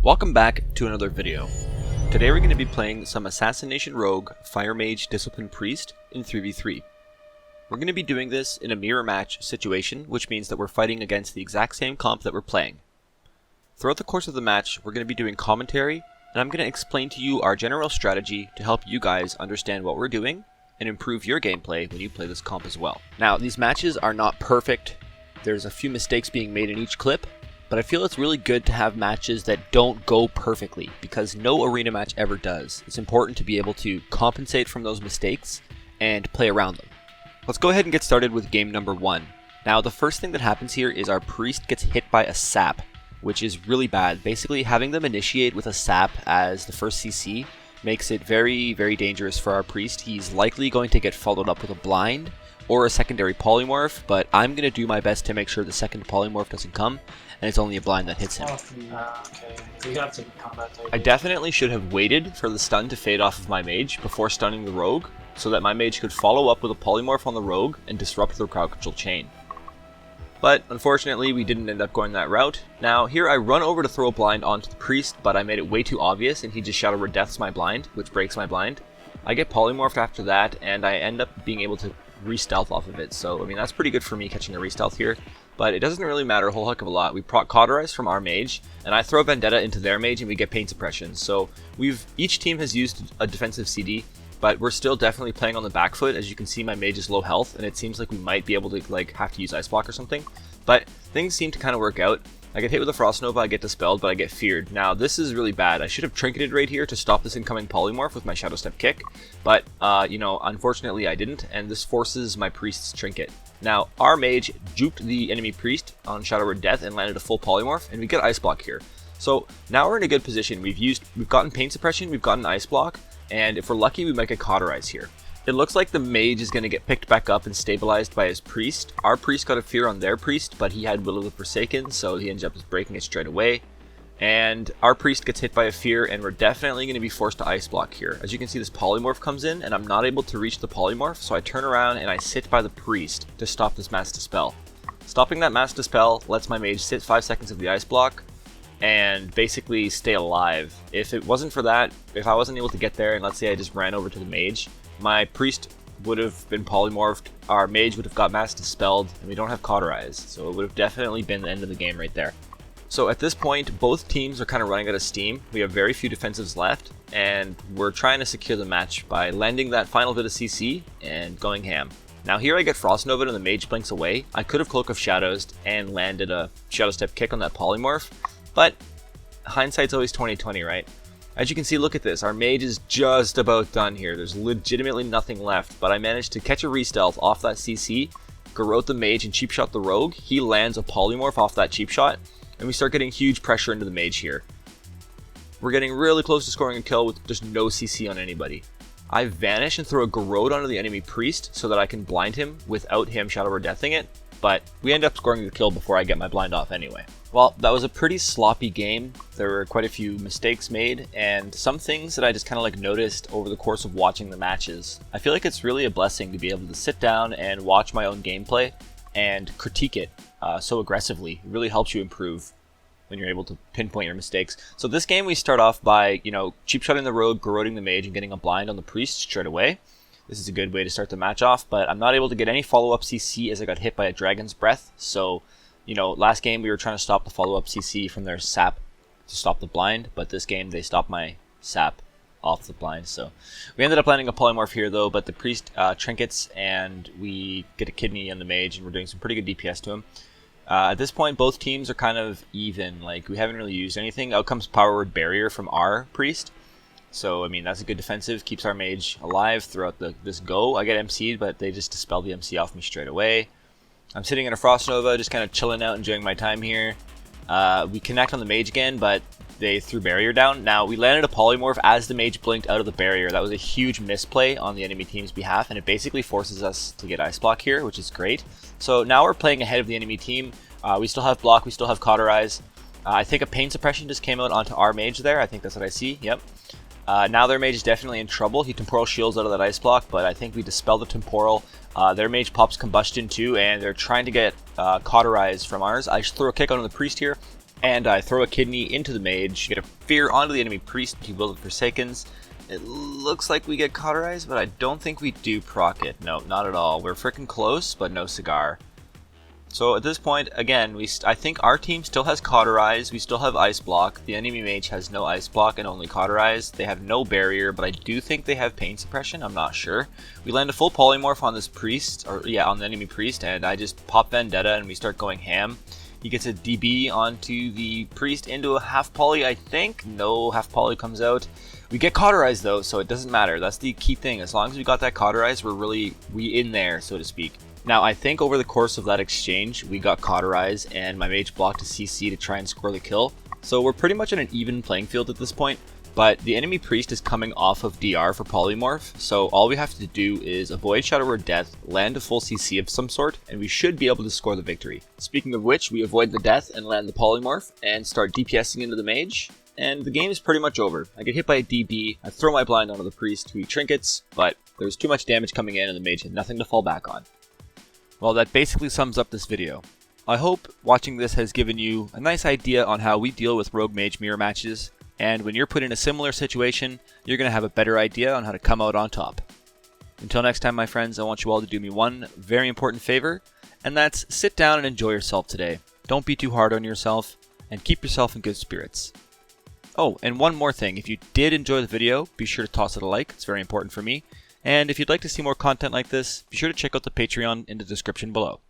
Welcome back to another video. Today we're going to be playing some Assassination Rogue Fire Mage Discipline Priest in 3v3. We're going to be doing this in a mirror match situation, which means that we're fighting against the exact same comp that we're playing. Throughout the course of the match, we're going to be doing commentary, and I'm going to explain to you our general strategy to help you guys understand what we're doing and improve your gameplay when you play this comp as well. Now, these matches are not perfect. There's a few mistakes being made in each clip, but I feel it's really good to have matches that don't go perfectly, because no arena match ever does. It's important to be able to compensate from those mistakes and play around them. Let's go ahead and get started with game number 1. Now, the first thing that happens here is our priest gets hit by a sap, which is really bad. Basically, having them initiate with a sap as the first CC makes it very, very dangerous for our priest. He's likely going to get followed up with a blind or a secondary polymorph, but I'm going to do my best to make sure the second polymorph doesn't come, and it's only a blind that hits him. Okay. You got to combat type. I definitely should have waited for the stun to fade off of my mage before stunning the rogue, so that my mage could follow up with a polymorph on the rogue and disrupt the crowd control chain. But unfortunately, we didn't end up going that route. Now, here I run over to throw a blind onto the priest, but I made it way too obvious, and he just Shadow Word Deaths my blind, which breaks my blind. I get polymorphed after that, and I end up being able to re-stealth off of it. So, I mean, that's pretty good for me catching a re-stealth here. But it doesn't really matter a whole heck of a lot. We proc cauterize from our mage, and I throw Vendetta into their mage, and we get pain suppression. So each team has used a defensive CD, but we're still definitely playing on the back foot. As you can see, my mage is low health, and it seems like we might be able to have to use Ice Block or something. But things seem to kind of work out. I get hit with a Frost Nova, I get dispelled, but I get feared. Now, this is really bad. I should have trinketed right here to stop this incoming polymorph with my Shadow Step kick, but, unfortunately I didn't, and this forces my priest's trinket. Now, our mage juked the enemy priest on Shadow Word Death and landed a full polymorph, and we get Ice Block here. So, now we're in a good position. We've gotten pain suppression, we've gotten Ice Block, and if we're lucky, we might get cauterize here. It looks like the mage is going to get picked back up and stabilized by his priest. Our priest got a fear on their priest, but he had Will of the Forsaken, so he ends up just breaking it straight away. And our priest gets hit by a fear, and we're definitely going to be forced to Ice Block here. As you can see, this polymorph comes in, and I'm not able to reach the polymorph, so I turn around and I sit by the priest to stop this Mass Dispel. Stopping that Mass Dispel lets my mage sit 5 seconds of the Ice Block, and basically stay alive. If it wasn't for that, if I wasn't able to get there, and let's say I just ran over to the mage, my priest would have been polymorphed, our mage would have got mass dispelled, and we don't have cauterized, so it would have definitely been the end of the game right there. So at this point, both teams are kind of running out of steam. We have very few defensives left, and we're trying to secure the match by landing that final bit of CC and going ham. Now here I get Frost Nova and the mage blinks away. I could have Cloak of Shadows and landed a Shadow Step kick on that polymorph, but hindsight's always 20/20, right? As you can see, look at this. Our mage is just about done here. There's legitimately nothing left, but I managed to catch a re-stealth off that CC, garrote the mage, and cheap shot the rogue. He lands a polymorph off that cheap shot, and we start getting huge pressure into the mage here. We're getting really close to scoring a kill with just no CC on anybody. I vanish and throw a garrote onto the enemy priest so that I can blind him without him Shadow Word Deathing it, but we end up scoring the kill before I get my blind off anyway. Well, that was a pretty sloppy game. There were quite a few mistakes made, and some things that I just kind of noticed over the course of watching the matches. I feel like it's really a blessing to be able to sit down and watch my own gameplay and critique it so aggressively. It really helps you improve when you're able to pinpoint your mistakes. So this game we start off by, cheap shotting the rogue, garroting the mage, and getting a blind on the priest straight away. This is a good way to start the match off, but I'm not able to get any follow-up CC as I got hit by a Dragon's Breath, so last game we were trying to stop the follow-up CC from their sap to stop the blind, but this game they stopped my sap off the blind. So we ended up landing a polymorph here though, but the priest trinkets and we get a kidney on the mage, and we're doing some pretty good DPS to him. At this point, both teams are kind of even. We haven't really used anything. Out comes Power Word Barrier from our priest. So, I mean, that's a good defensive. Keeps our mage alive throughout this go. I get MC'd, but they just dispel the MC off me straight away. I'm sitting in a Frost Nova, just kind of chilling out, enjoying my time here. We connect on the mage again, but they threw barrier down. Now, we landed a polymorph as the mage blinked out of the barrier. That was a huge misplay on the enemy team's behalf, and it basically forces us to get Ice Block here, which is great. So now we're playing ahead of the enemy team. We still have block, we still have cauterize. I think a pain suppression just came out onto our mage there. I think that's what I see, yep. Now their mage is definitely in trouble. He temporal shields out of that Ice Block, but I think we dispel the temporal. Their mage pops combustion too, and they're trying to get cauterize from ours. I just throw a kick onto the priest here, And I throw a kidney into the mage, get a fear onto the enemy priest, he wills the Forsakens. It looks like we get cauterized, but I don't think we do proc it. No, not at all. We're freaking close, but no cigar. So at this point, again, I think our team still has cauterize, we still have ice block. The enemy mage has no ice block and only cauterize. They have no barrier, but I do think they have pain suppression, I'm not sure. We land a full polymorph on this priest, or yeah, on the enemy priest, and I just pop Vendetta and we start going ham. He gets a DB onto the priest into a half poly, I think. No half poly comes out. We get cauterized though, so it doesn't matter. That's the key thing. As long as we got that cauterized, we in there, so to speak. Now, I think over the course of that exchange, we got cauterized and my mage blocked a CC to try and score the kill. So we're pretty much on an even playing field at this point. But the enemy priest is coming off of DR for polymorph, so all we have to do is avoid Shadow Word Death, land a full CC of some sort, and we should be able to score the victory. Speaking of which, we avoid the death and land the polymorph, and start DPSing into the mage, and the game is pretty much over. I get hit by a DB, I throw my blind onto the priest, who trinkets, but there's too much damage coming in and the mage had nothing to fall back on. Well, that basically sums up this video. I hope watching this has given you a nice idea on how we deal with Rogue Mage mirror matches, and when you're put in a similar situation, you're going to have a better idea on how to come out on top. Until next time, my friends, I want you all to do me one very important favor, and that's sit down and enjoy yourself today. Don't be too hard on yourself, and keep yourself in good spirits. Oh, and one more thing, if you did enjoy the video, be sure to toss it a like, it's very important for me. And if you'd like to see more content like this, be sure to check out the Patreon in the description below.